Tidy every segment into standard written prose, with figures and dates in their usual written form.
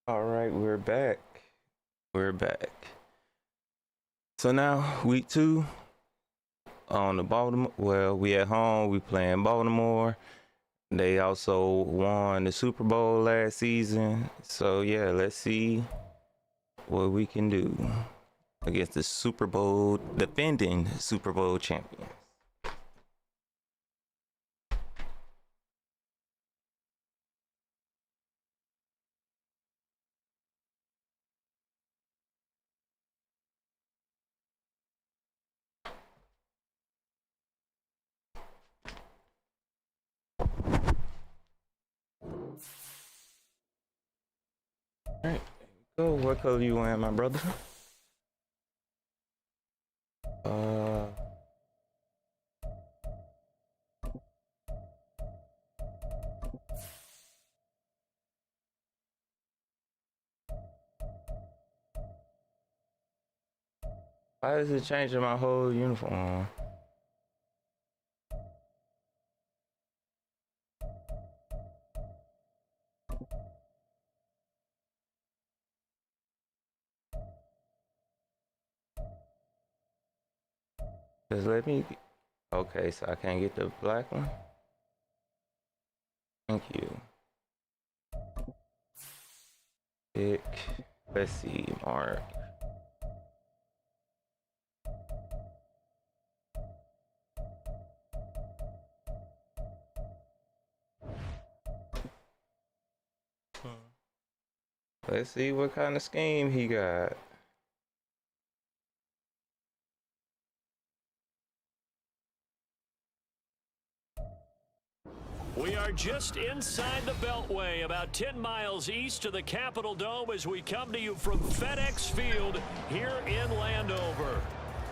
All right, we're back. We're back. So now week 2 on the Baltimore. Well, we at home. We playing Baltimore. They also won the Super Bowl last season. So yeah, let's see what we can do against the Super Bowl defending Super Bowl champions. All right, there we go. What color you wearing, my brother? Why is it changing my whole uniform? Just let me. Okay, so I can't get the black one. Thank you. Pick. Let's see, Mark. Let's see what kind of scheme he got. We are just inside the Beltway, about 10 miles east of the Capitol Dome as we come to you from FedEx Field here in Landover.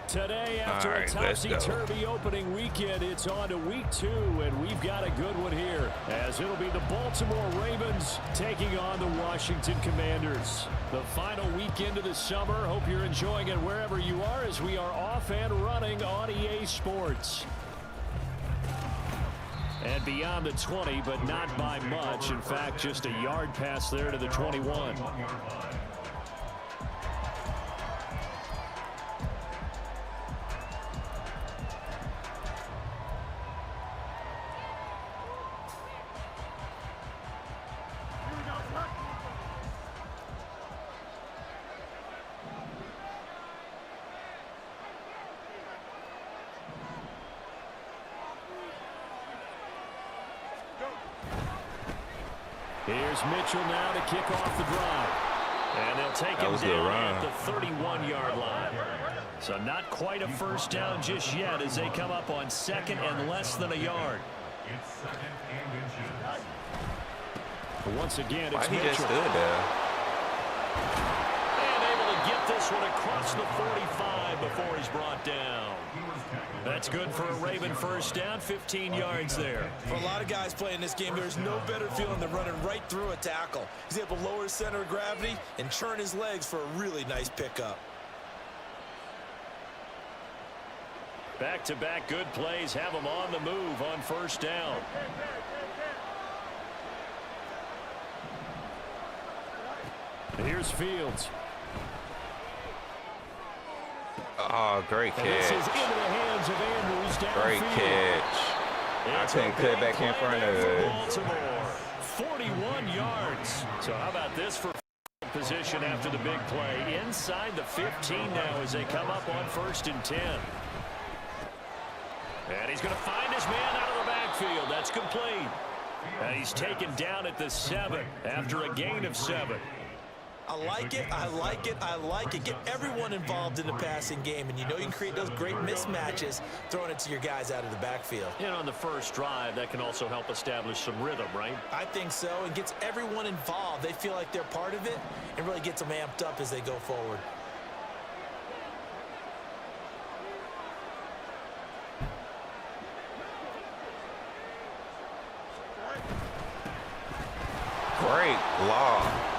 Today, after a topsy-turvy opening weekend, it's on to week 2, and we've got a good one here, as it'll be the Baltimore Ravens taking on the Washington Commanders. The final weekend of the summer. Hope you're enjoying it wherever you are, as we are off and running on EA Sports. And beyond the 20, but not by much. In fact, just a yard pass there to the 21. Here's Mitchell now to kick off the drive. And they'll take him down at the 31-yard line. So not quite a first down just yet as they come up on 2nd and less than a yard. Once again, it's Mitchell. Just stood there. And able to get this one across the 45 before he's brought down. That's good for a Raven first down, 15 yards there. For a lot of guys playing this game, there's no better feeling than running right through a tackle. He's able to lower his center of gravity and churn his legs for a really nice pickup. Back-to-back good plays have him on the move on first down. Here's Fields. Oh, great catch. This is into the hands of Andrews downfield. Great catch. I couldn't cut back in front of it. Baltimore, 41 yards. So how about this for position after the big play? Inside the 15 now as they come up on 1st and 10. And he's going to find his man out of the backfield. That's complete. And he's taken down at the 7 after a gain of 7. I like it, I like it, I like it. Get everyone involved in the passing game, and you know you can create those great mismatches throwing it to your guys out of the backfield. And on the first drive, that can also help establish some rhythm, right? I think so. It gets everyone involved. They feel like they're part of it and really gets them amped up as they go forward. Great block.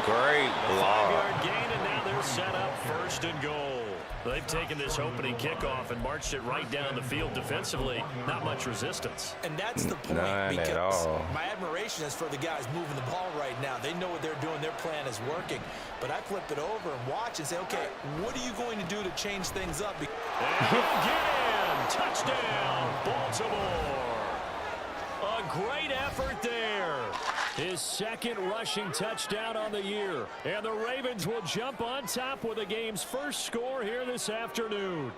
Great block. 5-yard gain, and now they're set up 1st and goal. They've taken this opening kickoff and marched it right down the field defensively. Not much resistance. And that's the point. None because at all. my admiration is for the guys moving the ball right now. They know what they're doing. Their plan is working. But I flip it over and watch and say, okay, what are you going to do to change things up? And again, touchdown, Baltimore. A great effort there. His second rushing touchdown on the year. And the Ravens will jump on top with the game's first score here this afternoon.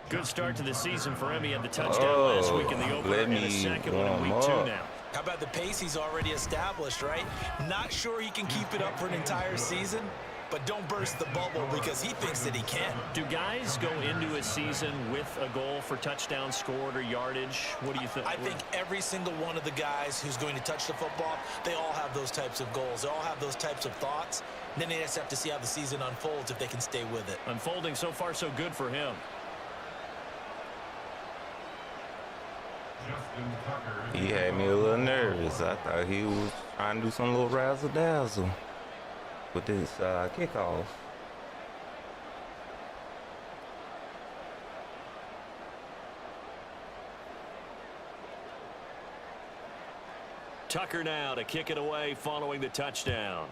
Good start to the season for him. He had the touchdown last week in the opener and a second one in week 2 now. How about the pace he's already established, right? Not sure he can keep it up for an entire season, but don't burst the bubble because he thinks that he can. Do guys go into a season with a goal for touchdowns scored or yardage? What do you think? I think every single one of the guys who's going to touch the football, they all have those types of goals. They all have those types of thoughts. And then they just have to see how the season unfolds if they can stay with it. Unfolding so far so good for him. He had me a little nervous. I thought he was trying to do some little razzle-dazzle with this kickoff. Tucker now to kick it away following the touchdown.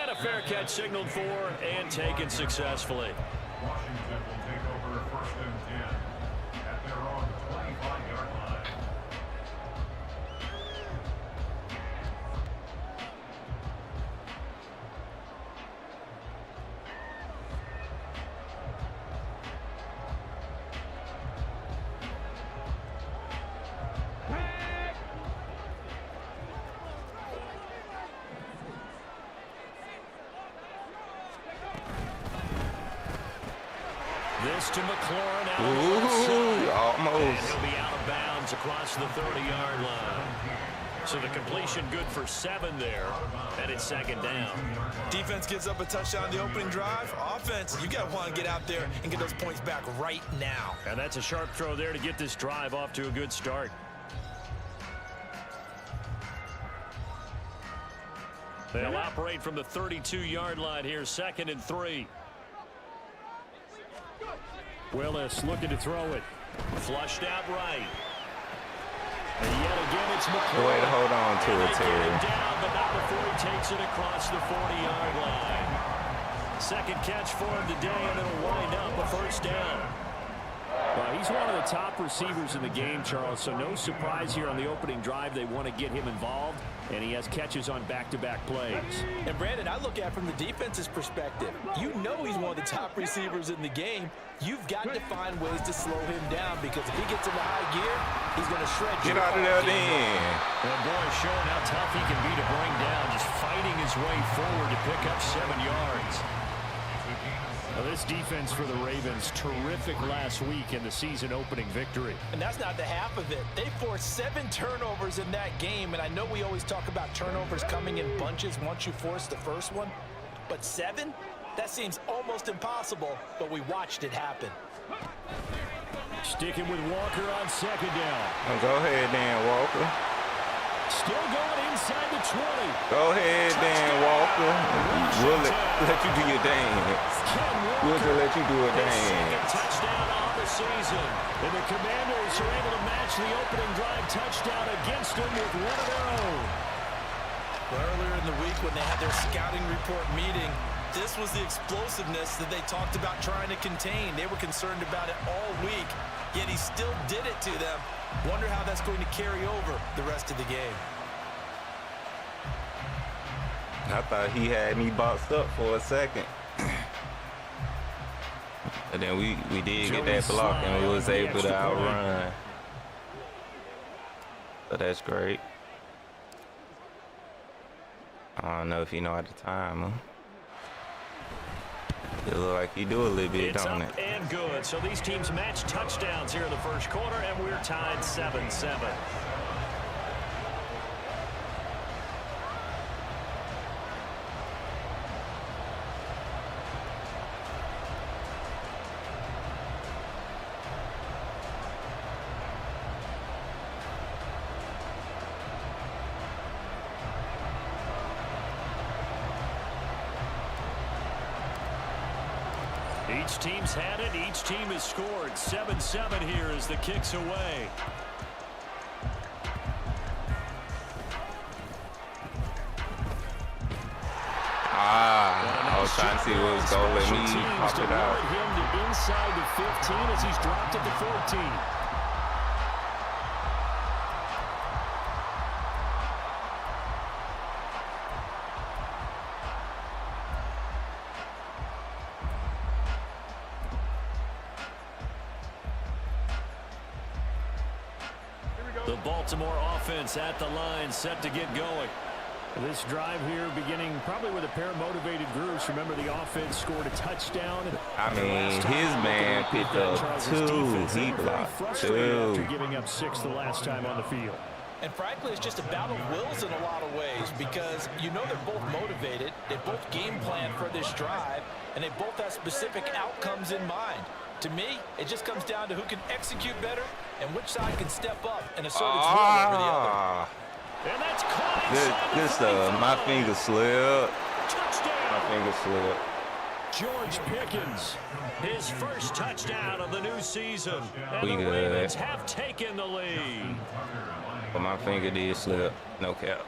And a fair catch signaled for and taken successfully. Washington will take over 1st and 10 at their own 25-yard line. This to McLaurin out Ooh, almost. and he'll be out of bounds across the 30-yard line. So the completion good for 7 there, and it's 2nd down. Defense gives up a touchdown the opening drive. Offense, you got to want to get out there and get those points back right now. And that's a sharp throw there to get this drive off to a good start. They'll operate from the 32-yard line here, 2nd and 3. Willis looking to throw it. Flushed out right. And yet again, it's McCoy. Way to hold on to it, Terry. Down, but not before he takes it across the 40-yard line. Second catch for him today, and it'll wind up a 1st down. Well, he's one of the top receivers in the game, Charles, so no surprise here on the opening drive. They want to get him involved, and he has catches on back-to-back plays. And, Brandon, I look at it from the defense's perspective. You know he's one of the top receivers in the game. You've got to find ways to slow him down because if he gets into high gear, he's going to shred you. Get out of there, then. And boy, showing how tough he can be to bring down, just fighting his way forward to pick up 7 yards. Now this defense for the Ravens, terrific last week in the season-opening victory. And that's not the half of it. They forced 7 turnovers in that game, and I know we always talk about turnovers coming in bunches once you force the first one, but 7? That seems almost impossible, but we watched it happen. Sticking with Walker on 2nd down. Oh, go ahead, then, Walker. Still going inside the 20. Go ahead, then, Walker. We'll let you do your dance. We'll just let you do a dance. Touchdown on the season. And the Commanders are able to match the opening drive touchdown against them with one of their own. Well, earlier in the week when they had their scouting report meeting, this was the explosiveness that they talked about trying to contain. They were concerned about it all week, yet he still did it to them. Wonder how that's going to carry over the rest of the game. I thought he had me boxed up for a second. But then we did get that block and we was able to outrun. So that's great. I don't know if you know at the time, huh? It look like he do a little bit, It's don't up it? and good. So these teams match touchdowns here in the first quarter, and we're tied 7-7. Each team's had it. Each team has scored. 7-7 here as the kick's away. I was trying to see what was going to let me pop it out. Him to inside the 15 as he's dropped at the 14. The Baltimore offense at the line, set to get going. This drive here beginning probably with a pair of motivated groups. Remember, the offense scored a touchdown. I mean, his man picked up 2. He blocked 2. After giving up 6 the last time on the field. And frankly, it's just a battle of wills in a lot of ways because you know they're both motivated. They both game plan for this drive, and they both have specific outcomes in mind. To me, it just comes down to who can execute better and which side can step up and assert its will over the other. And that's caught. Good stuff. My finger slipped. Touchdown. My finger slipped. George Pickens, his first touchdown of the new season. And We the good. Ravens have taken the lead. But my finger did slip. No cap.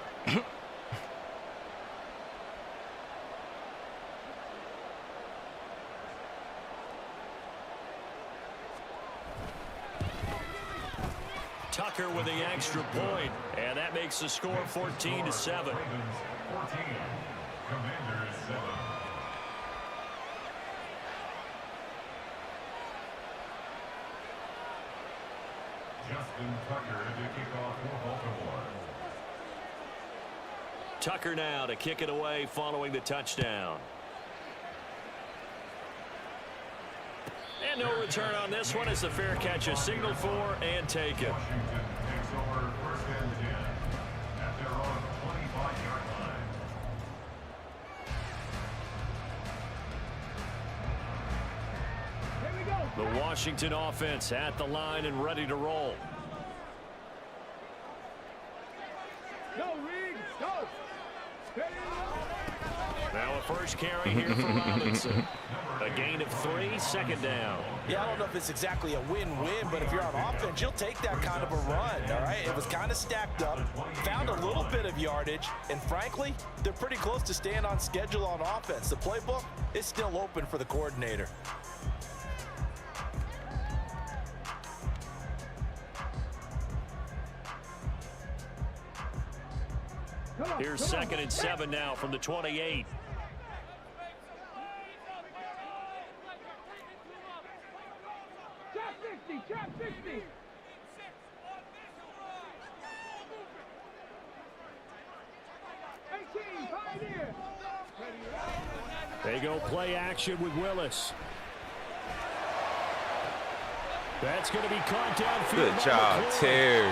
Tucker with the extra point, and that makes the score 14-7. 14. Commanders 7. Justin Tucker to kick off for Baltimore. Tucker now to kick it away following the touchdown. And no return on this one as the fair catch is signaled for and taken. Washington takes over first and 10 at their own 25-yard line. The Washington offense at the line and ready to roll. Go, Reed, go. Now a first carry here for Robinson. A gain of 3, second down. Yeah, I don't know if it's exactly a win-win, but if you're on offense, you'll take that kind of a run, all right? It was kind of stacked up, found a little bit of yardage, and frankly, they're pretty close to staying on schedule on offense. The playbook is still open for the coordinator. Here's 2nd and 7 now from the 28. Trap 60. They go play action with Willis. That's going to be caught downfield. Good job, Terry.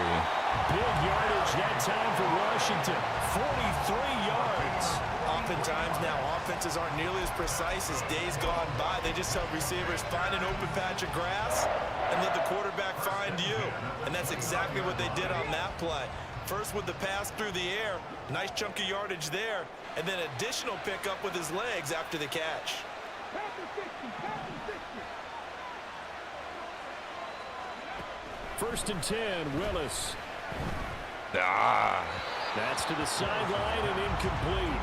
Big yardage that time for Washington. 43 yards. Oftentimes now, offenses aren't nearly as precise as days gone by. They just help receivers find an open patch of grass and let the quarterback find you. And that's exactly what they did on that play. First with the pass through the air, nice chunk of yardage there, and then additional pickup with his legs after the catch. First and 10, Willis. That's to the sideline and incomplete.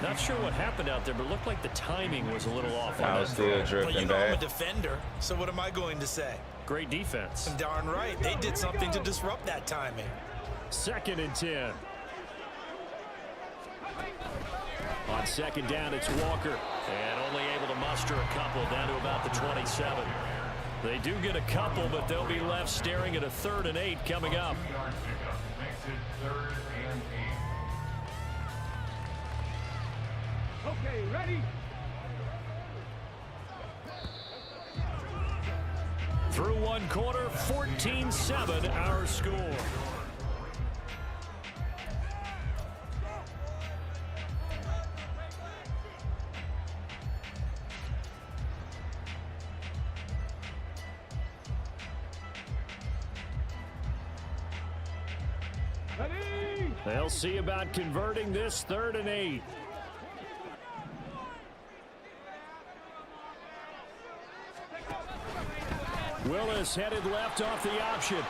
Not sure what happened out there, but it looked like the timing was a little off on I that was still throw. But drifting you know I'm a back. defender, so what am I going to say? Great defense. Darn right, they did something to disrupt that timing. 2nd and 10. On 2nd down, it's Walker. And only able to muster a couple down to about the 27. They do get a couple, but they'll be left staring at a 3rd and 8 coming up. 2-yard pickup makes it 3rd and 8. Okay, ready? Through one quarter, 14-7 our score. Ready? They'll see about converting this 3rd and 8. Willis headed left off the option.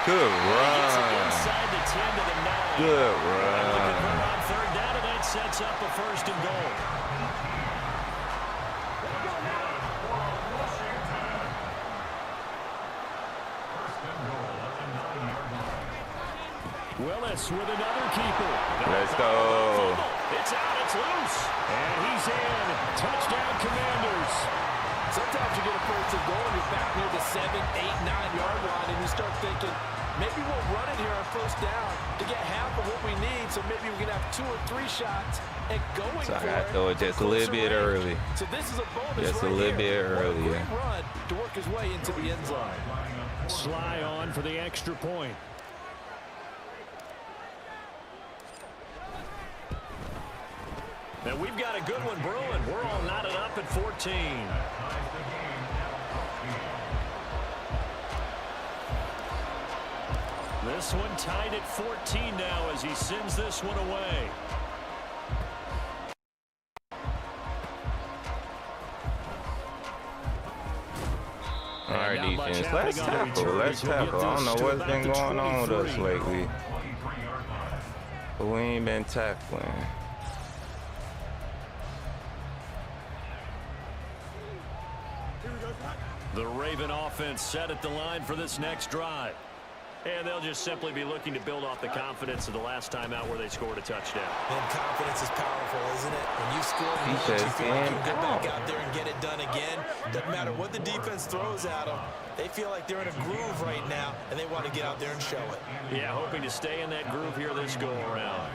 Good Gets it run. inside the 10 to the 9. Good Able to convert run. on third down, and that sets up a 1st and goal. Willis with another keeper. Let's go. It's out, it's loose. And he's in. Touchdown, Commanders. Sometimes you get a first and goal and you're back near the 7, 8, 9-yard line, and you start thinking, maybe we'll run it here on first down to get half of what we need, so maybe we can have 2 or 3 shots and going So I for got to it. throw it just a little bit early. So this is a bonus Just a right little here. bit What a earlier. great run to work his way into the end zone. Sly on for the extra point. And we've got a good one brewing. We're all knotted up at 14. This one tied at 14 now as he sends this one away. All right, And not much defense. Let's happening on the tackle. return Let's as we'll get tackle. I don't this know to what's about been the going on with us 23. lately. But we ain't been tackling. The Raven offense set at the line for this next drive. And they'll just simply be looking to build off the confidence of the last time out where they scored a touchdown. And confidence is powerful, isn't it? When you score once, Defense you feel like you game can go back out. out there and get it done again. Doesn't matter what the defense throws at them. They feel like they're in a groove right now, and they want to get out there and show it. Yeah, hoping to stay in that groove here this go-around.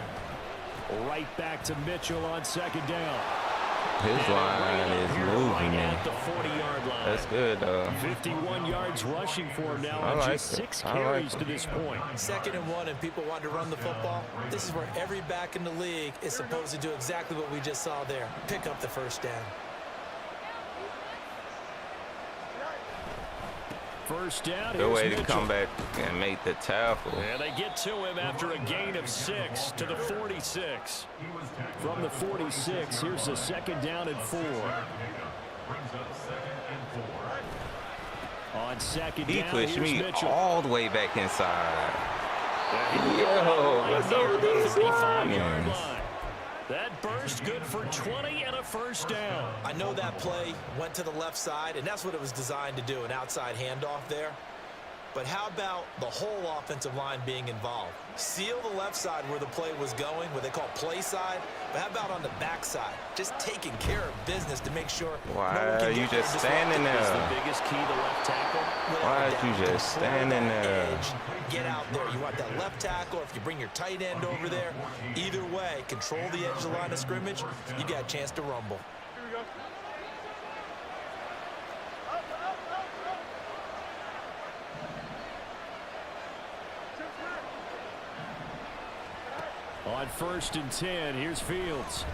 Right back to Mitchell on 2nd down. His line is moving. Right at the 40-yard line. That's good, though. 51 yards rushing for him now I on like just it. 6 I like carries it. to this point. 2nd and 1, and people want to run the football. This is where every back in the league is supposed to do exactly what we just saw there. Pick up the first down. 1st down. Good way to Mitchell. come back and make the tackle. And they get to him after a gain of 6 to the 46. From the 46, here's a 2nd down and 4. On 2nd He down, pushed here's me Mitchell. all the way back inside. Yo, what's up with these yard lines? line. That burst good for 20 and a 1st down. I know that play went to the left side, and that's what it was designed to do, an outside handoff there. But how about the whole offensive line being involved? Seal the left side where the play was going, what they call play side. But how about on the back side? Just taking care of business to make sure Why no one are can you get there just and standing disrupt Is it. the there? biggest key to left tackle? Why Without are a you doubt. just Control standing that there? edge, get out there. You want that left tackle, if you bring your tight end over there, either way, control the edge of the line of scrimmage, you got a chance to rumble. On 1st and 10, here's Fields.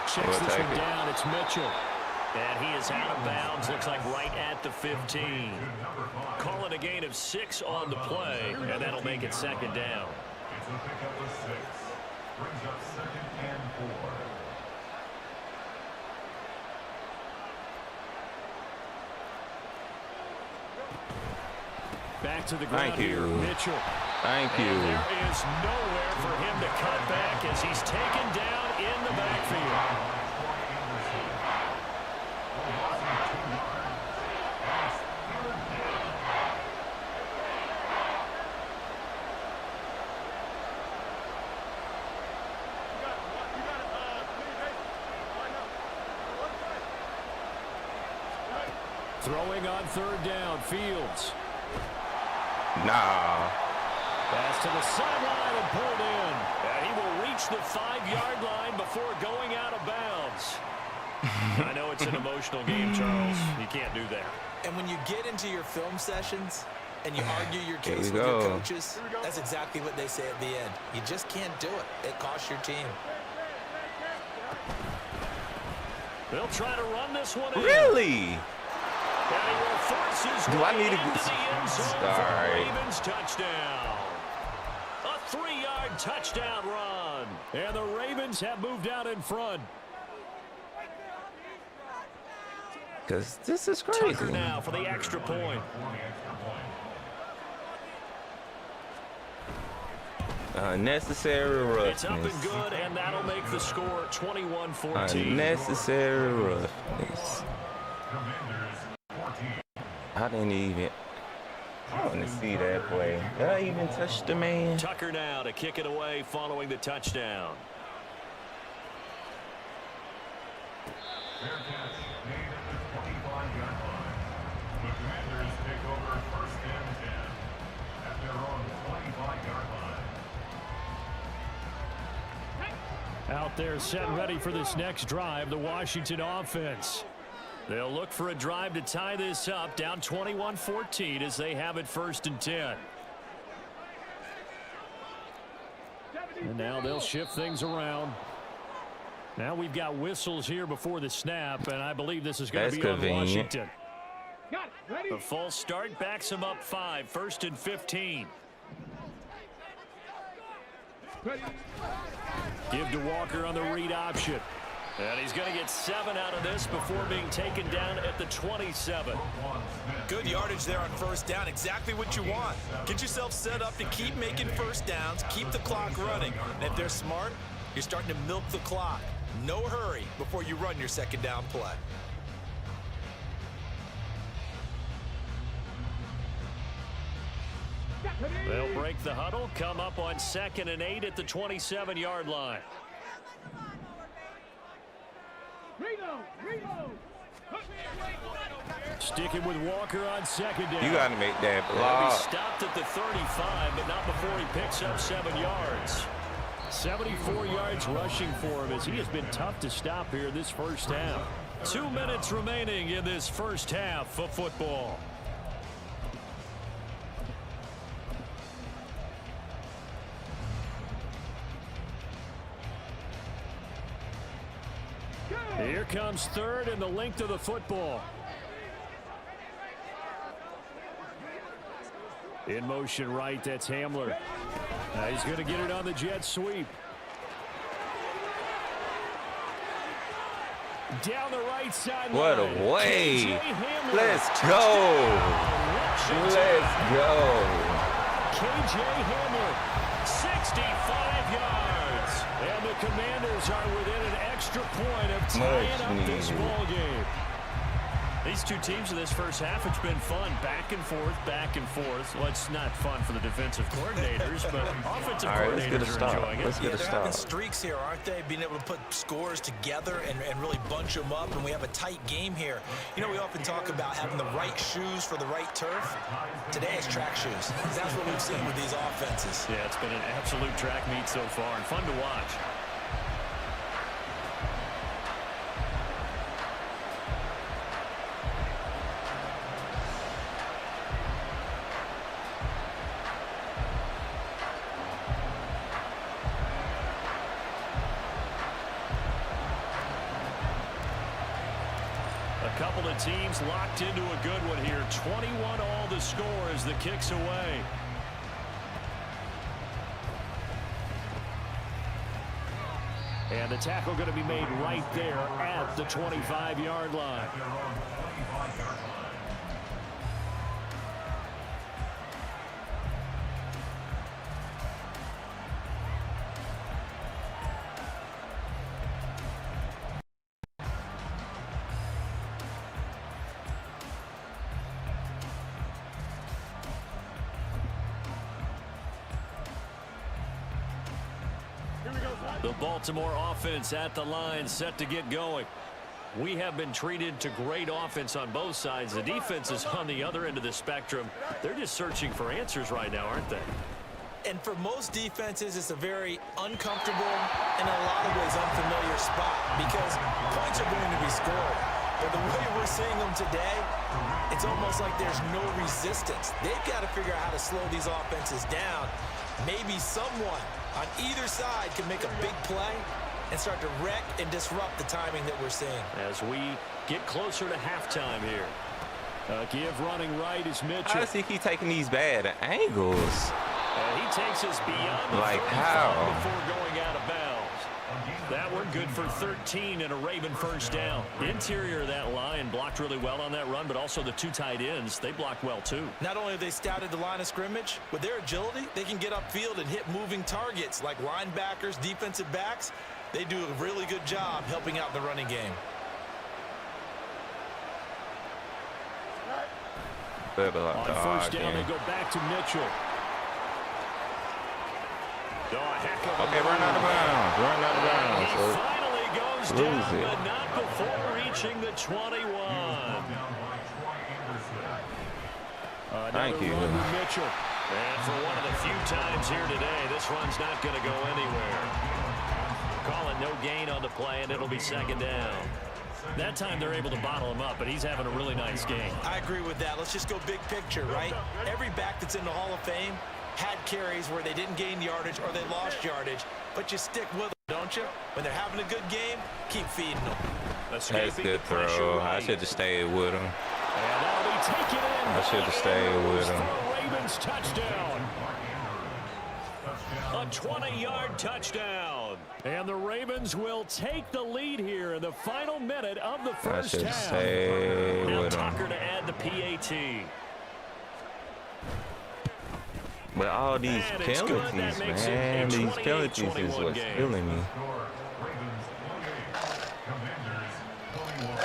Checks We'll this take one it. down. It's Mitchell. And he is out of bounds. Looks like right at the 15. Call it a gain of 6 on the play, and that'll make it 2nd down. It's a pickup of 6. Brings up 2nd and 4. Back to the ground Thank you. here, Mitchell. Thank And you. there is nowhere for him to cut back as he's taken down in the backfield. Throwing on 3rd down, Fields. Nah. Pass to the sideline and pulled in. And he will reach the 5-yard line before going out of bounds. I know it's an emotional game, Charles. You can't do that. And when you get into your film sessions and you argue your Here case we with your go. coaches, that's exactly what they say at the end. You just can't do it. It costs your team. They'll try to run this one in. Really? And he will force his Do I way need to into the end zone for a Sorry. Ravens touchdown. A 3-yard touchdown run. And the Ravens have moved out in front. Because this is Tucker crazy. now for the extra point. Unnecessary It's up and roughness. good, and that'll make the score 21-14. Unnecessary roughness. I didn't even. I want to see that play. Did I even touch the man? Tucker now to kick it away following the touchdown. Fair catch made at the 25-yard line. The Commanders take over 1st and 10 at their own 25-yard line. Out there set and ready for this next drive, the Washington offense. They'll look for a drive to tie this up, down 21-14 as they have it 1st and 10. And now they'll shift things around. Now we've got whistles here before the snap, and I believe this is going to be convenient. on Washington. Got it. Ready? The false start backs him up 5, 1st and 15. Ready? Give to Walker on the read option. And he's going to get 7 out of this before being taken down at the 27. Good yardage there on 1st down. Exactly what you want. Get yourself set up to keep making 1st downs, keep the clock running. And if they're smart, you're starting to milk the clock. No hurry before you run your 2nd down play. They'll break the huddle, come up on 2nd and 8 at the 27-yard line. Reload. Sticking with Walker on 2nd down. You got to make that He'll be block. stopped at the 35, but not before he picks up 7 yards. 74 yards rushing for him as he has been tough to stop here this 1st half. 2 minutes remaining in this 1st half of football. Here comes 3rd and the length of the football. In motion right, that's Hamler. He's going to get it on the jet sweep. Down the right side. What a way. Let's go. Let's go. KJ Hamler, 65 yards. And the Commanders are within an extra point of tying up this ball game. These two teams in this 1st half, it's been fun. Back and forth, back and forth. Well, it's not fun for the defensive coordinators, but offensive coordinators are enjoying it. Let's get a They're stop. having streaks here, aren't they? Being able to put scores together and really bunch them up, and we have a tight game here. You know, we often talk about having the right shoes for the right turf. Today is track shoes. That's what we've seen with these offenses. Yeah, it's been an absolute track meet so far and fun to watch. Couple of teams locked into a good one here. 21 all the score as the kick's away. And the tackle going to be made right there at the 25-yard line. The Baltimore offense at the line, set to get going. We have been treated to great offense on both sides. The defense is on the other end of the spectrum. They're just searching for answers right now, aren't they? And for most defenses, it's a very uncomfortable and in a lot of ways unfamiliar spot because points are going to be scored. But the way we're seeing them today, it's almost like there's no resistance. They've got to figure out how to slow these offenses down. Maybe someone on either side can make a big play and start to wreck and disrupt the timing that we're seeing. As we get closer to halftime here. Give running right is Mitchell. How does he keep taking these bad angles? He takes us beyond the Like 35 how? before going out of bounds. That one good for 13 and a Raven first down. Interior of that line blocked really well on that run, but also the 2 tight ends, they blocked well too. Not only have they scouted the line of scrimmage, with their agility, they can get upfield and hit moving targets like linebackers, defensive backs. They do a really good job helping out the running game. On first down, they go back to Mitchell. Okay, run out of bounds. Run out of bounds. He finally goes down, but not before reaching the 21. Thank you. Mitchell. And for one of the few times here today, this run's not going to go anywhere. Call it no gain on the play, and it'll be second down. That time they're able to bottle him up, but he's having a really nice game. I agree with that. Let's just go big picture, right? Every back that's in the Hall of Fame had carries where they didn't gain yardage or they lost yardage, but you stick with them, don't you? When they're having a good game, keep feeding them. That's good throw. I should have stayed with him. And that'll be taken in. I should have stayed with him. Ravens touchdown. A 20-yard touchdown. And the Ravens will take the lead here in the final minute of the first half. Stayed Now with Tucker him. to add the PAT. But all these penalties, man, these penalties is what's killing me. Ravens 28, Commanders 21.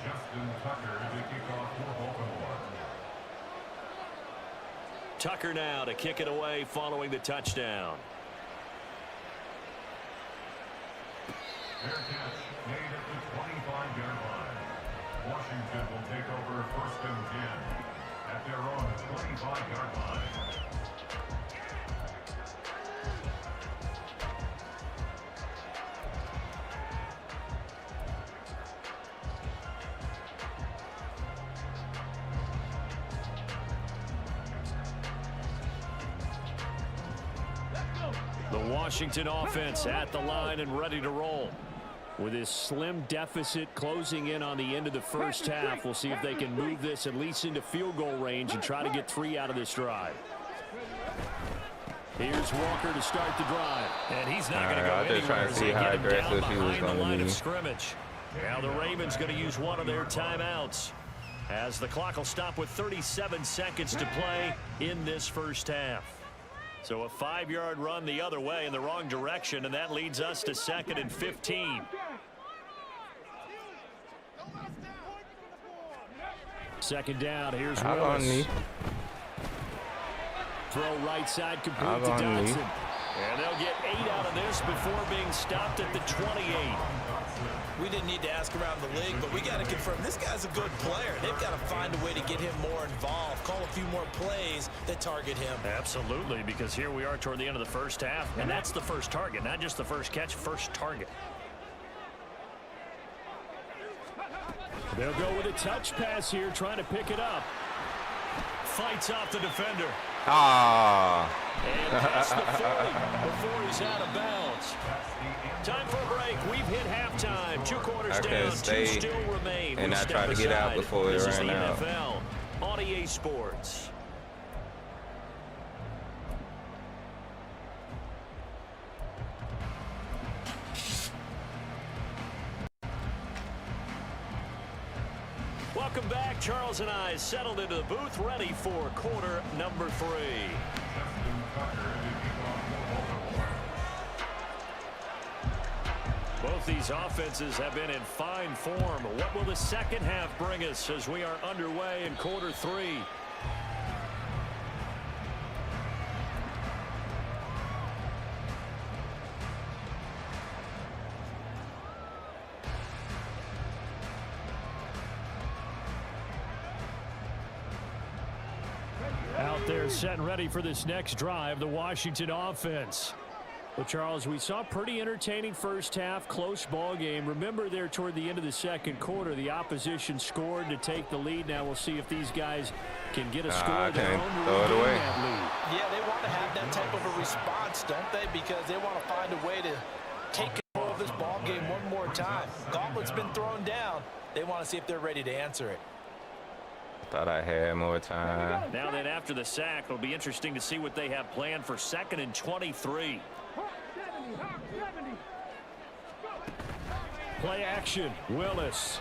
Justin Tucker to kick off for Baltimore. Tucker now to kick it away following the touchdown. Fair catch made at the 25-yard line. Washington will take over first and 10 at their own 25-yard line. The Washington offense at the line and ready to roll. With this slim deficit closing in on the end of the first half, we'll see if they can move this at least into field goal range and try to get 3 out of this drive. Here's Walker to start the drive. And he's not going to go I was just trying anywhere to as see they how get him down aggressive he was behind the going line to of be. scrimmage. Now the Ravens going to use one of their timeouts as the clock will stop with 37 seconds to play in this first half. So a 5-yard run the other way in the wrong direction, and that leads us to 2nd and 15. Second down, here's Willis. Throw right side complete to Dodson. And they'll get 8 out of this before being stopped at the 28. We didn't need to ask around the league, but we got to confirm this guy's a good player. They've got to find a way to get him more involved, call a few more plays that target him. Absolutely, because here we are toward the end of the first half, and that's the first target, not just the first catch, first target. They'll go with a touch pass here, trying to pick it up. Fights off the defender. And past the 40 before he's out of bounds. Time for a break. We've hit halftime. 2 quarters down, 2 still remain. And I try to get out before it ran out. This is the NFL on EA Sports. Welcome back. Charles and I settled into the booth, ready for quarter number 3. Both these offenses have been in fine form. What will the second half bring us as we are underway in quarter 3? Out there set and ready for this next drive, the Washington offense. Well, Charles, we saw a pretty entertaining first half, close ball game. Remember there toward the end of the second quarter, the opposition scored to take the lead. Now we'll see if these guys can get a score of their own to regain that lead. Yeah, they want to have that type of a response, don't they? Because they want to find a way to take control of this ball game one more time. Gauntlet's been thrown down. They want to see if they're ready to answer it. Thought I had more time. Now then, after the sack, it'll be interesting to see what they have planned for 2nd and 23. Play action, Willis.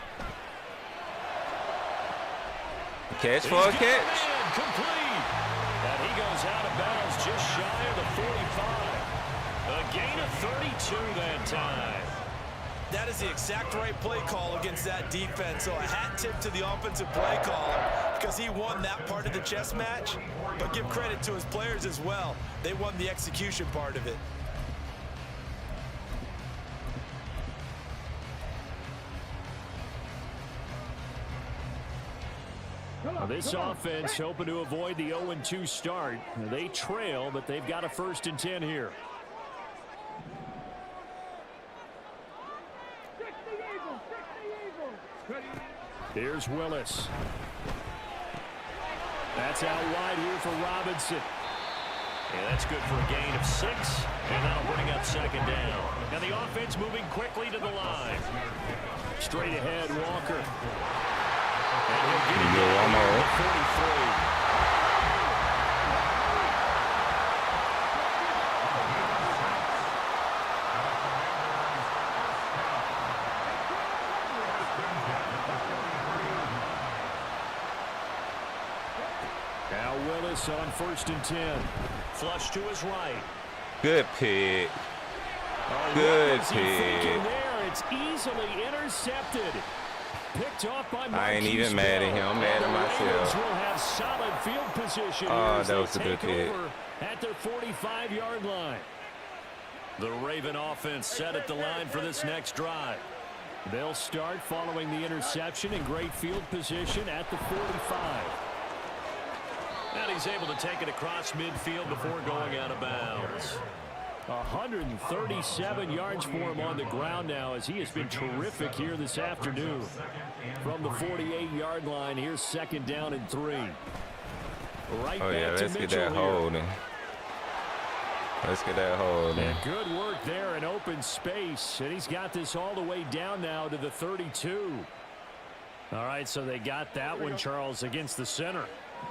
Catch for a catch. Complete. And he goes out of bounds just shy of the 45. A gain of 32 that time. That is the exact right play call against that defense. So a hat tip to the offensive play caller because he won that part of the chess match. But give credit to his players as well. They won the execution part of it. This offense hoping to avoid the 0-2 start. They trail, but they've got a 1st and 10 here. Here's Willis. That's out wide here for Robinson. Yeah, that's good for a gain of 6, and that'll bring up 2nd down. Now the offense moving quickly to the line. Straight ahead, Walker. And he'll get it down at 43. Now Willis on 1st and 10. Flush to his right. Good pick. Oh, Good pick. There, it's easily intercepted. Picked off by I ain't even mad at him. I'm mad at myself. Will have solid field position. Oh, that was a good pick. At their 45-yard line. The Raven offense set at the line for this next drive. They'll start following the interception in great field position at the 45. And he's able to take it across midfield before going out of bounds. 137 yards for him on the ground now as he has been terrific here this afternoon. From the 48-yard line, here's 2nd down and 3. Right Oh, yeah, back let's to get Mitchell that here. holding. Let's get that holding. And good work there in open space. And he's got this all the way down now to the 32. All right, so they got that one, Charles, against the center.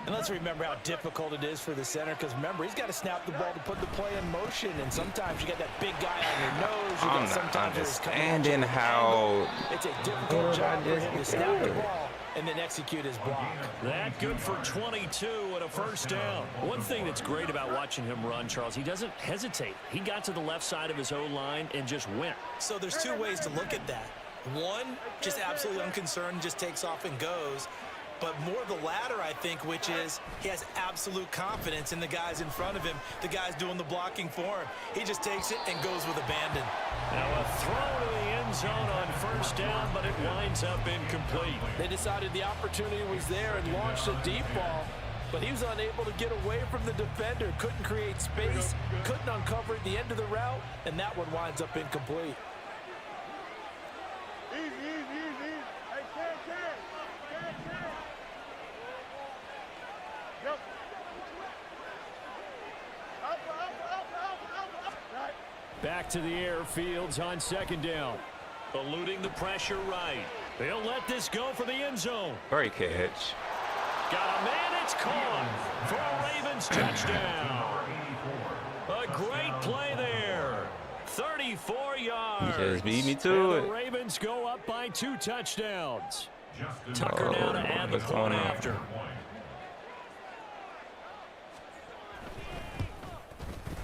And let's remember how difficult it is for the center because, remember, he's got to snap the ball to put the play in motion. And sometimes you got that big guy on your nose. You I'm got not sometimes understanding how... It's a difficult job for him to snap the ball and then execute his block. That good for 22 and a 1st down. One thing that's great about watching him run, Charles, he doesn't hesitate. He got to the left side of his O-line and just went. So there's 2 ways to look at that. One, just absolutely unconcerned, just takes off and goes. But more the latter, I think, which is he has absolute confidence in the guys in front of him, the guys doing the blocking for him. He just takes it and goes with abandon. Now a throw to the end zone on 1st down, but it winds up incomplete. They decided the opportunity was there and launched a deep ball, but he was unable to get away from the defender, couldn't create space, couldn't uncover at the end of the route, and that one winds up incomplete. Back to the air, Fields on 2nd down. Eluding the pressure right. They'll let this go for the end zone. Great catch. Got a man, it's caught for a Ravens touchdown. A great play there. 34 yards. Just beat me to and it. The Ravens go up by 2 touchdowns. Tucker now to add the what's point going on? after.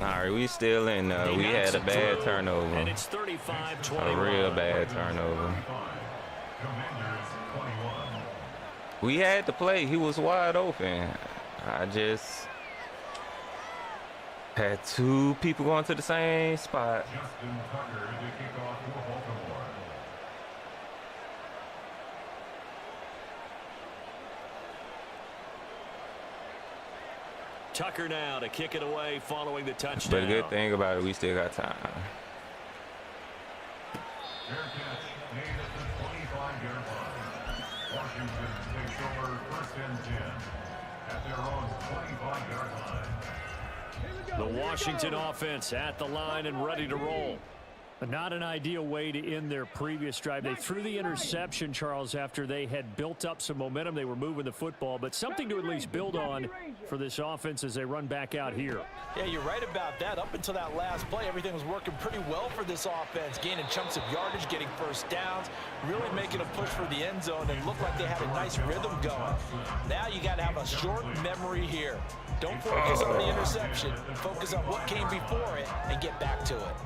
All right, we still in. We had a bad turnover. And it's 35-21. A real bad turnover. We had to play. He was wide open. I just had 2 people going to the same spot. Justin Tucker to kick off for Baltimore. Tucker now to kick it away following the touchdown. But the good thing about it, we still got time. Fair catch made at the 25-yard line. Washington takes over 1st and 10 at their own 25-yard line. The Washington offense at the line and ready to roll. Not an ideal way to end their previous drive. They threw the interception, Charles, after they had built up some momentum. They were moving the football, but something to at least build on for this offense as they run back out here. Yeah, you're right about that. Up until that last play, everything was working pretty well for this offense, gaining chunks of yardage, getting first downs, really making a push for the end zone, and looked like they had a nice rhythm going. Now you got to have a short memory here. Don't focus on the interception. Focus on what came before it and get back to it.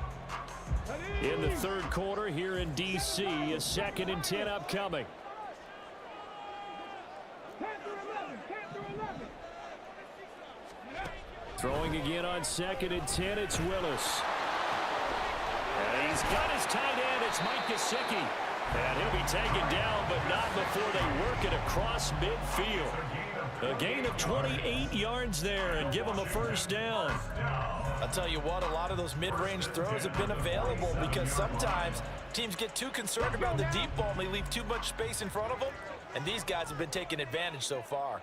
In the third quarter here in D.C., a 2nd and 10 upcoming. Throwing again on 2nd and 10, it's Willis. And he's got his tight end, it's Mike Gesicki. And he'll be taken down, but not before they work it across midfield. A gain of 28 yards there and give him a first down. I'll tell you what, a lot of those mid-range throws have been available because sometimes teams get too concerned about the deep ball and they leave too much space in front of them, and these guys have been taking advantage so far.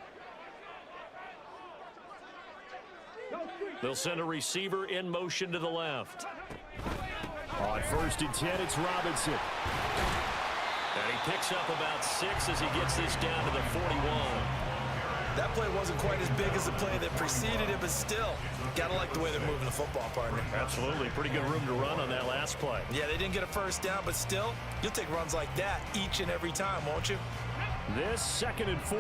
They'll send a receiver in motion to the left. On 1st and 10, it's Robinson. And he picks up about 6 as he gets this down to the 41. That play wasn't quite as big as the play that preceded it, but still, got to like the way they're moving the football, partner. Absolutely. Pretty good room to run on that last play. Yeah, they didn't get a first down, but still, you'll take runs like that each and every time, won't you? This 2nd and 4.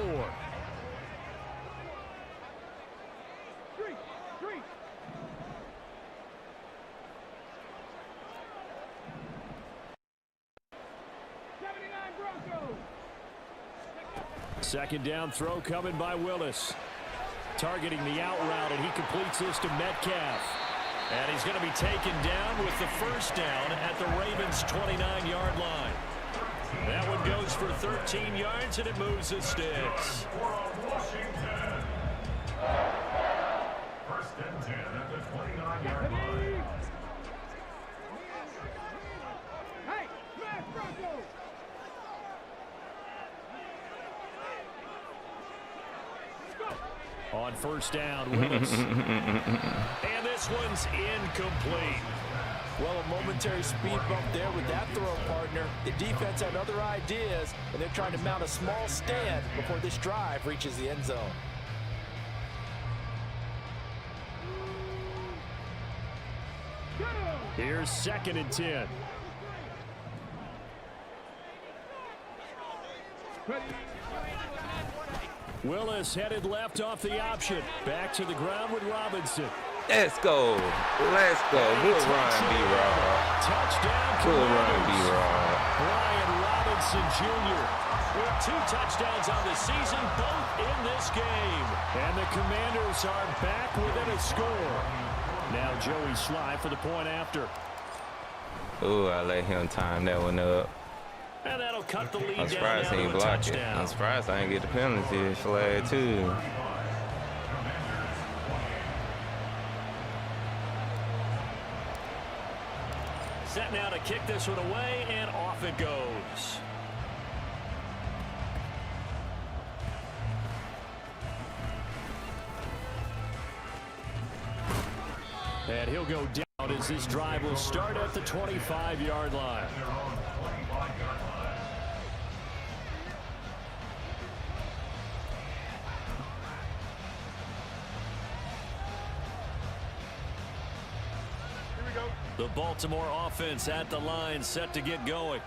Second down throw coming by Willis. Targeting the out route, and he completes this to Metcalf. And he's going to be taken down with the first down at the Ravens' 29-yard line. That one goes for 13 yards, and it moves the sticks. First and 10 at the 29-yard line. Hey, smash Bronco! On first down, Willis. And this one's incomplete. Well, a momentary speed bump there with that throw, partner. The defense had other ideas, and they're trying to mount a small stand before this drive reaches the end zone. Here's 2nd and 10. Willis headed left off the option. Back to the ground with Robinson. Let's go. Let's go. Good run, B-Rob. Touchdown. Good run, B-Rob. Brian Robinson Jr. with 2 touchdowns on the season, both in this game. And the Commanders are back within a score. Now Joey Sly for the point after. Ooh, I let him time that one up. And that'll cut the lead I'm down surprised he to ain't a block it. touchdown. I'm surprised I ain't get the penalty flag too. Set now to kick this one away, and off it goes. And he'll go down as this drive will start at the 25-yard line. The Baltimore offense at the line, set to get going.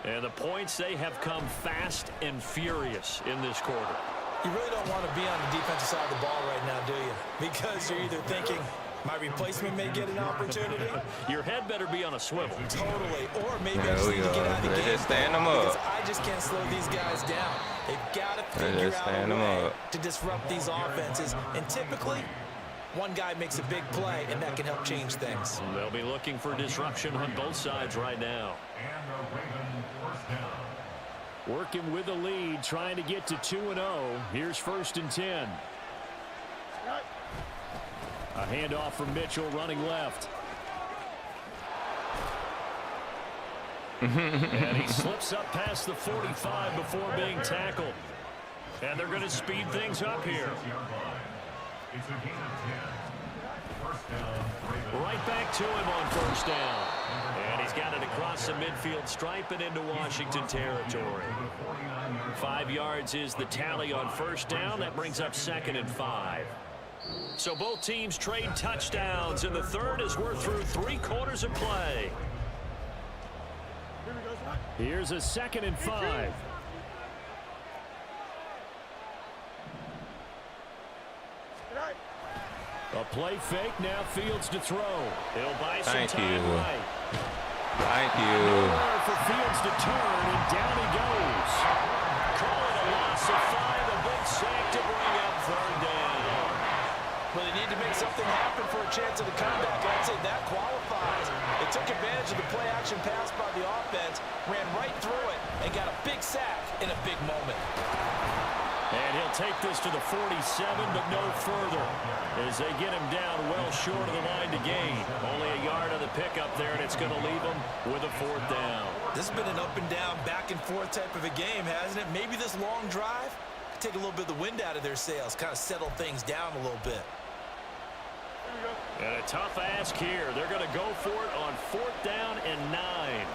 And the points, they have come fast and furious in this quarter. You really don't want to be on the defensive side of the ball right now, do you? Because you're either thinking, my replacement may get an opportunity. Your head better be on a swivel. Totally. Or maybe I just need to get out of the game. Just stand them up. Because I just can't slow these guys down. They've got to figure out a way to disrupt these offenses. And typically, one guy makes a big play, and that can help change things. They'll be looking for disruption on both sides right now. And the Ravens first down. Working with the lead, trying to get to 2-0. Here's 1st and 10. A handoff from Mitchell running left. And he slips up past the 45 before being tackled. And they're going to speed things up here. It's a gain of 10. Right back to him on first down. And he's got it across the midfield stripe and into Washington territory. 5 yards is the tally on first down. That brings up 2nd and 5. So both teams trade touchdowns in the third as we're through 3 quarters of play. Here's a 2nd and 5. A play fake, now Fields to throw. He'll buy some time right. Thank you. Nowhere for Fields to turn, and down he goes. Call it a loss of 5, a big sack to bring up 3rd down. Well, they need to make something happen for a chance of the comeback. I'd say that qualifies. They took advantage of the play-action pass by the offense, ran right through it, and got a big sack in a big moment. And he'll take this to the 47, but no further, as they get him down well short of the line to gain. Only a yard on the pickup there, and it's going to leave him with a 4th down. This has been an up-and-down, back-and-forth type of a game, hasn't it? Maybe this long drive could take a little bit of the wind out of their sails, kind of settle things down a little bit. And a tough ask here. They're going to go for it on 4th down and 9.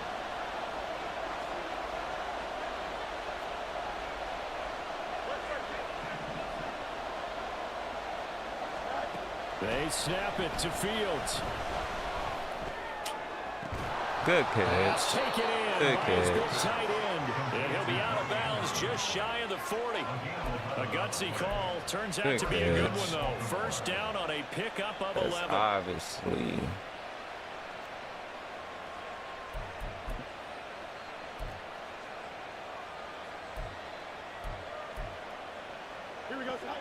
They snap it to Fields. Good catch. Take it in. Good The catch. tight end. And he'll be out of bounds just shy of the 40. A gutsy call. Turns out to be a good one, though. First down on a pickup of 11. Obviously. Here we go, son.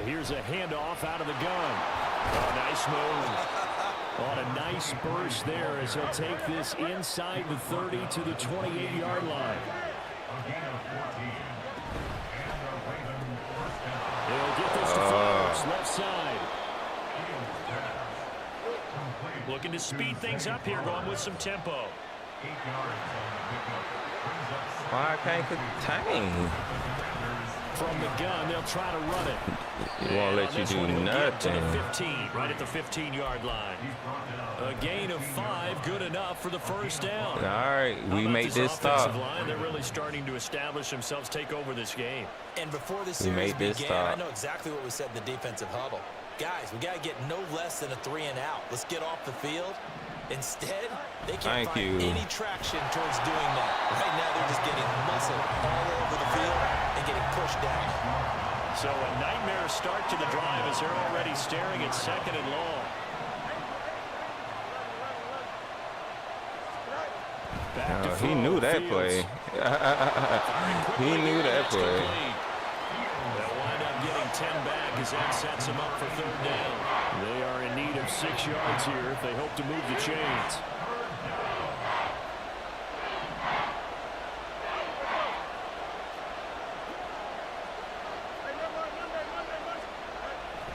Here's a handoff out of the gun. Oh, nice move. On a nice burst there as he'll take this inside the 30 to the 28-yard line. He'll get this to Flowers, left side. Looking to speed things up here, going with some tempo. Why can't contain? From the gun, they'll try to run it. He won't let you do nothing. To the 15, right at the 15-yard line. A gain of 5, good enough for the first down. All right, we made this stop. Line, they're really starting to establish themselves, take over this game. And before this series began, I know exactly what we said in the defensive huddle. Guys, we got to get no less than a 3 and out. Let's get off the field. Instead, they can't find any traction towards doing that. Right now, they're just getting muscle all over the field and getting pushed down. So a nightmare start to the drive as they're already staring at 2nd and long. He knew that play. He knew that play. They'll wind up getting 10 back as that sets them up for 3rd down. They are in need of 6 yards here if they hope to move the chains.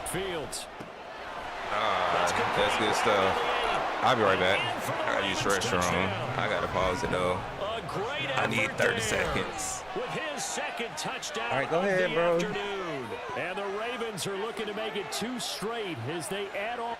Fields. That's good stuff. I'll be right back. I gotta use the restroom. I gotta pause it though. I need 30 seconds. With his 2nd touchdown. All right, go ahead, bro. Afternoon. And the Ravens are looking to make it 2 straight as they add on.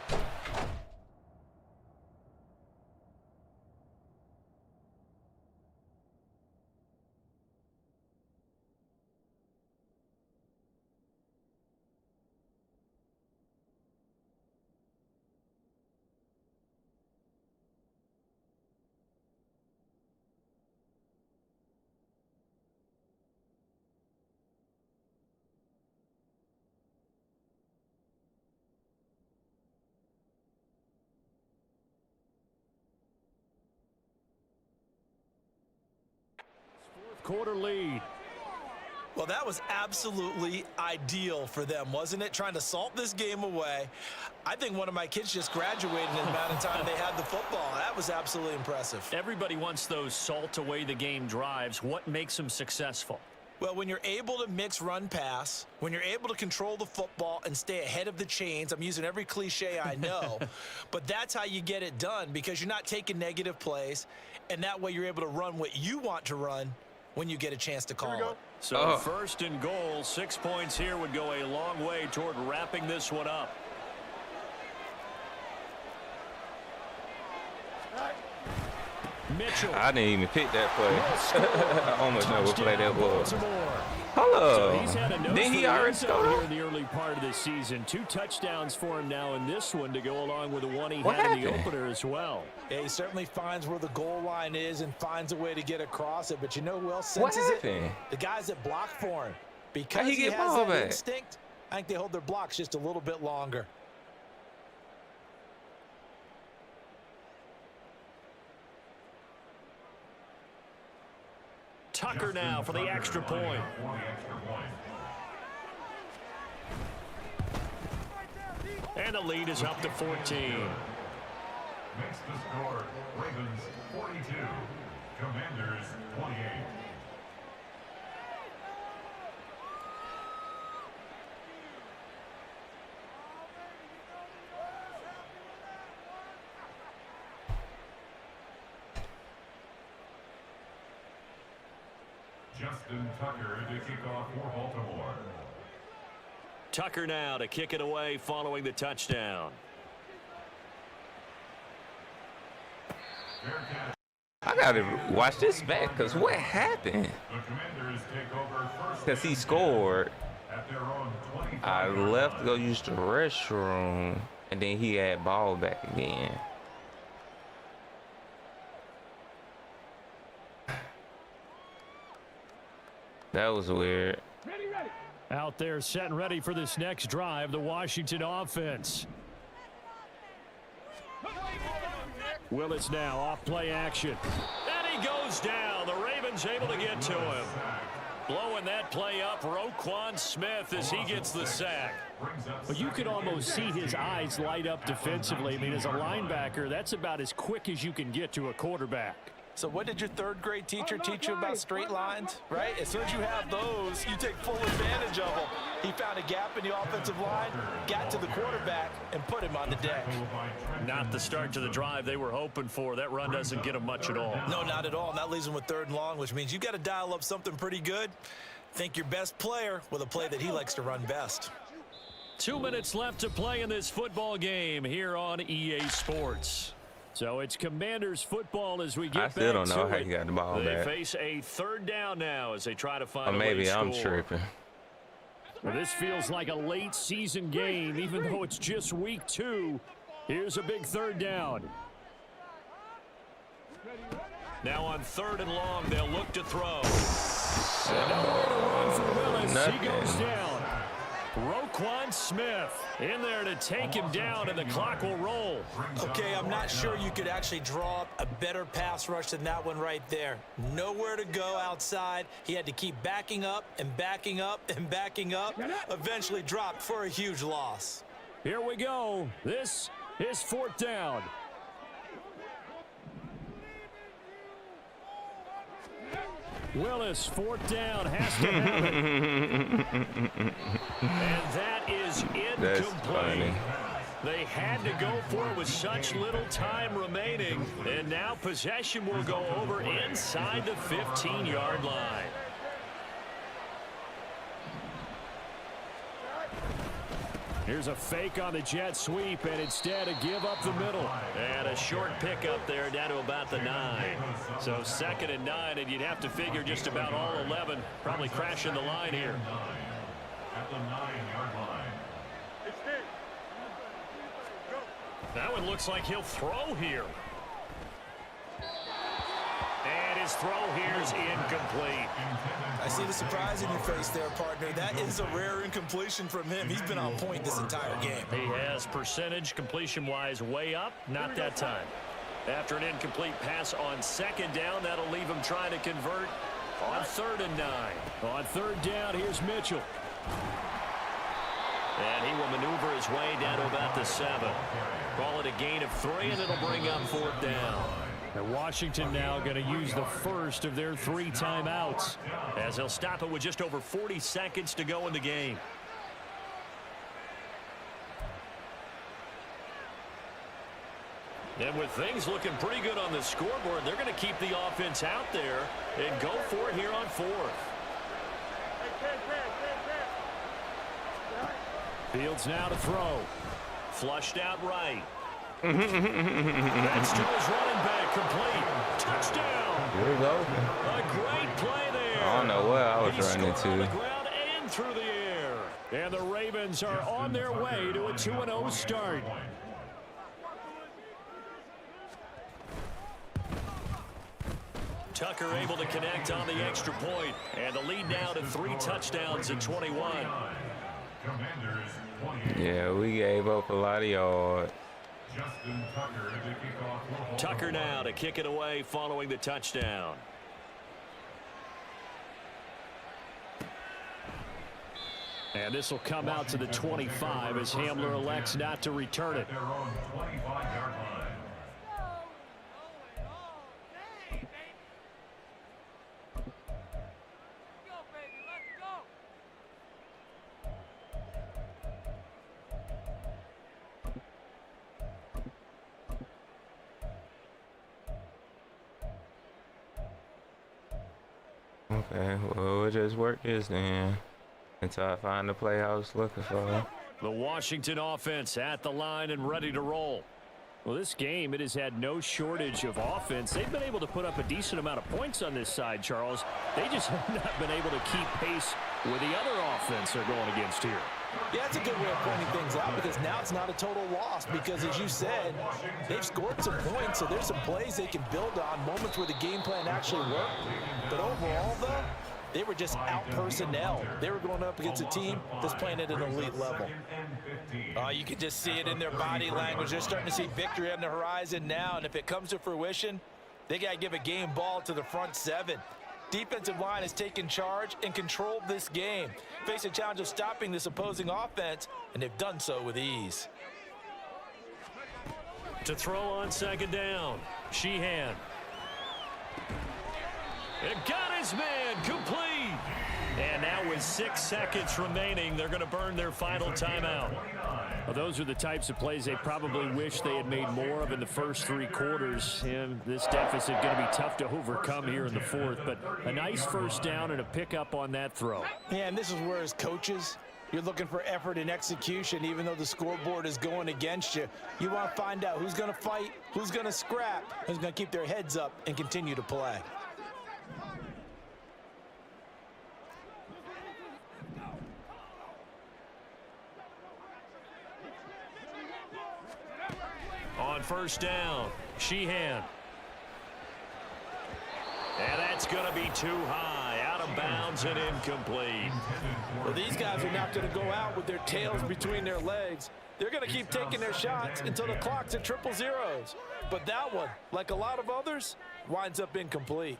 Quarter lead. Well, that was absolutely ideal for them, wasn't it? Trying to salt this game away. I think one of my kids just graduated in the amount of time they had the football. That was absolutely impressive. Everybody wants those salt away the game drives. What makes them successful? Well, when you're able to mix run-pass, when you're able to control the football and stay ahead of the chains, I'm using every cliche I know, but that's how you get it done because you're not taking negative plays, and that way you're able to run what you want to run when you get a chance to call it. So first and goal, 6 points here would go a long way toward wrapping this one up. Mitchell. I didn't even pick that play. I almost know what play that was. So he's had a nose Did he already score here in the early part of the season? 2 touchdowns for him now in this one to go along with the one he had in the opener as well. Yeah, he certainly finds where the goal line is and finds a way to get across it. But you know who else senses it? The guys that block for him. Because he has that instinct, I think they hold their blocks just a little bit longer. Tucker now for the extra point. And the lead is up to 14. Makes the score Ravens 42, Commanders 28. Justin Tucker to kick off for Baltimore. Tucker now to kick it away following the touchdown. I gotta watch this back because what happened? The Commanders take over first. Because he scored. At their own 25. I left to go use the restroom, and then he had ball back again. That was weird. Out there set and ready for this next drive, the Washington offense. Willis now off play action. And he goes down. The Ravens able to get to him. Blowing that play up, Roquan Smith as he gets the sack. But you could almost see his eyes light up defensively. I mean, as a linebacker, that's about as quick as you can get to a quarterback. So what did your third grade teacher teach you about straight lines, right? As soon as you have those, you take full advantage of them. He found a gap in the offensive line, got to the quarterback, and put him on the deck. Not the start to the drive they were hoping for. That run doesn't get them much at all. No, not at all. And that leaves them with 3rd and long, which means you've got to dial up something pretty good. Think your best player with a play that he likes to run best. 2 minutes left to play in this football game here on EA Sports. So it's Commanders football as we get back to it. I still don't know how he got the ball back. They face a 3rd down now as they try to find or maybe a I'm score. tripping. Well, this feels like a late season game, even though it's just week 2. Here's a big 3rd down. Now on 3rd and long, they'll look to throw. And nowhere to run for Willis. He goes down. Roquan Smith in there to take him down, and the clock will roll. Okay, I'm not sure you could actually draw up a better pass rush than that one right there. Nowhere to go outside. He had to keep backing up and backing up and backing up. Eventually dropped for a huge loss. Here we go. This is 4th down. Willis, 4th down, has to have it. And that is incomplete. They had to go for it with such little time remaining. And now possession will go over inside the 15-yard line. Here's a fake on the jet sweep, and instead a give up the middle. And a short pickup there down to about the 9. So 2nd and 9, and you'd have to figure just about all 11 probably crashing the line here. At the 9-yard line. That one looks like he'll throw here. And his throw here is incomplete. I see the surprise in your face there, partner. That is a rare incompletion from him. He's been on point this entire game. He has percentage completion-wise way up. Not that time. After an incomplete pass on 2nd down, that'll leave him trying to convert on 3rd and 9. On 3rd down, here's Mitchell. And he will maneuver his way down to about the 7. Call it a gain of 3, and it'll bring up 4th down. And Washington now going to use the first of their 3 timeouts, as they'll stop it with just over 40 seconds to go in the game. And with things looking pretty good on the scoreboard, they're going to keep the offense out there and go for it here on 4th. Fields now to throw. Flushed out right. That's to his running back, complete. Touchdown. Here we go. A great play there. I don't know what I was running On the to. ground and through the air. And the Ravens are on their way to a 2-0 start. Tucker able to connect on the extra point, and the lead now to 3 touchdowns at 21. Yeah, we gave up a lot of yards. Tucker now to kick it away following the touchdown. And this will come out to the 25 as Hamler elects not to return it. Okay, well, we'll just work this then until I find the play I was looking for. The Washington offense at the line and ready to roll. Well, this game, it has had no shortage of offense. They've been able to put up a decent amount of points on this side, Charles. They just have not been able to keep pace with the other offense they're going against here. Yeah, that's a good way of pointing things out, because now it's not a total loss, because as you said, they've scored some points, so there's some plays they can build on, moments where the game plan actually worked. But overall, though, they were just out personnel. They were going up against a team that's playing at an elite level. You can just see it in their body language. They're starting to see victory on the horizon now, and if it comes to fruition, they got to give a game ball to the front 7. Defensive line has taken charge and controlled this game. Face a challenge of stopping this opposing offense, and they've done so with ease. To throw on second down, Sheehan. It got his man, complete. And now with 6 seconds remaining, they're going to burn their final timeout. Well, those are the types of plays they probably wish they had made more of in the first 3 quarters. And this deficit going to be tough to overcome here in the 4th. But a nice first down and a pickup on that throw. Yeah, and this is where, as coaches, you're looking for effort and execution, even though the scoreboard is going against you. You want to find out who's going to fight, who's going to scrap, who's going to keep their heads up and continue to play. On first down, Sheehan. And that's going to be too high, out of bounds and incomplete. Well, these guys are not going to go out with their tails between their legs. They're going to keep taking their shots until the clock's at 000. But that one, like a lot of others, winds up incomplete.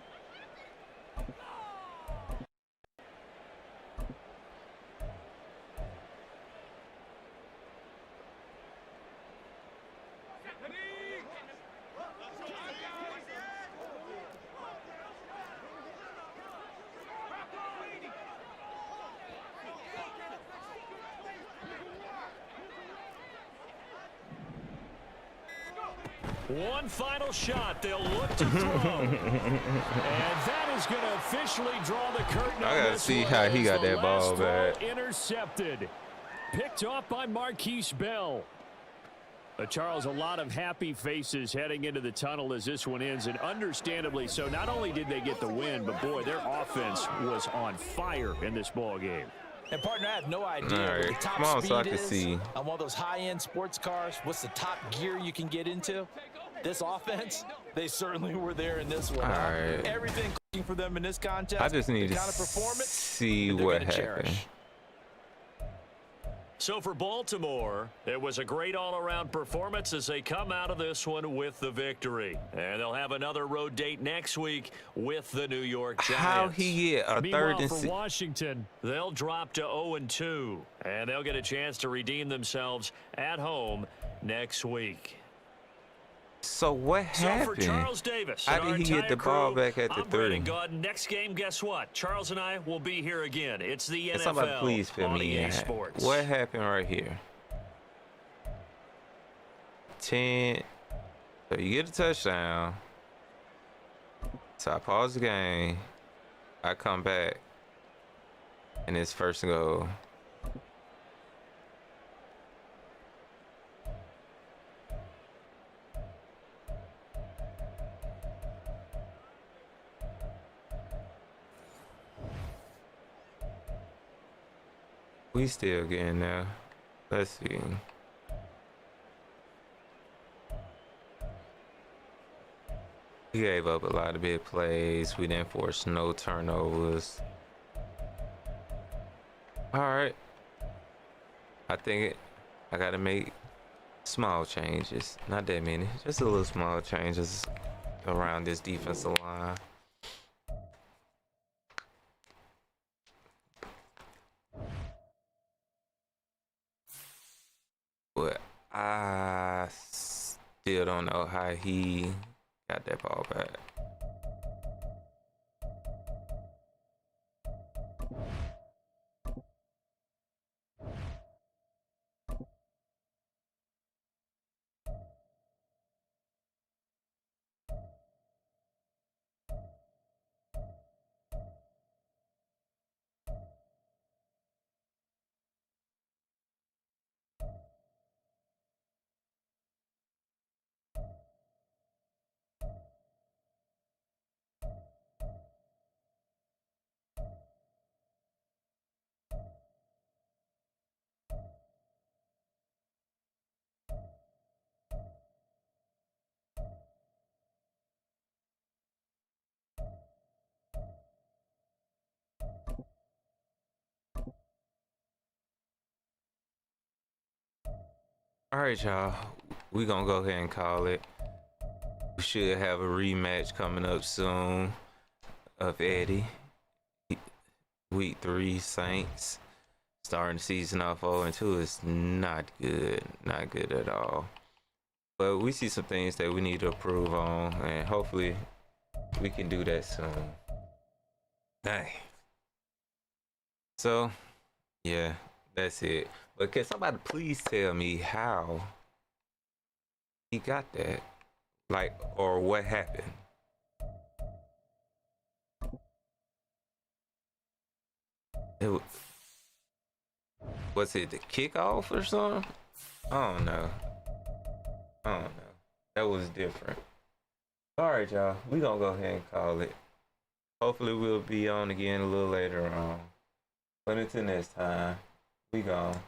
One final shot they'll look to throw. And that is going to officially draw the curtain. I gotta see how he got that ball back. Intercepted. Picked off by Marquise Bell. Charles, a lot of happy faces heading into the tunnel as this one ends, and understandably so. Not only did they get the win, but boy, their offense was on fire in this ball game. And partner, I have no idea what the top come on, speed so I can is see on one of those high-end sports cars. What's the top gear you can get into? This offense, they certainly were there in this one. Alright. Everything clicking for them in this contest. I just need the to kind of performance see they're what gonna happened. cherish. So for Baltimore, it was a great all-around performance as they come out of this one with the victory. And they'll have another road date next week with the New York Giants. How he get a Meanwhile, third and for 6? Washington, they'll drop to 0-2, and they'll get a chance to redeem themselves at home next week. So what So for happened? Charles Davis, How and our did he get the entire ball crew, back at the I'm Brandon 3? Gaudin. Next game, guess what? Charles and I will be here again. It's the Can NFL somebody please fill on me EA in? Sports. What happened right here? 10. So you get a touchdown. So I pause the game. I come back. And it's first and goal. We still getting there. Let's see. We gave up a lot of big plays. We didn't force no turnovers. All right. I think I gotta make small changes. Not that many. Just a little small changes around this defensive line. But I still don't know how he got that ball back. All right, y'all. We gonna go ahead and call it. We should have a rematch coming up soon of Eddie. Week 3 Saints. Starting the season off 0-2 is not good. Not good at all. But we see some things that we need to improve on, and hopefully we can do that soon. Dang. So, yeah, that's it. But can somebody please tell me how he got that? Like, or what happened? Was it the kickoff or something? I don't know. That was different. Alright, y'all. We gonna go ahead and call it. Hopefully we'll be on again a little later on. But until next time, we gone.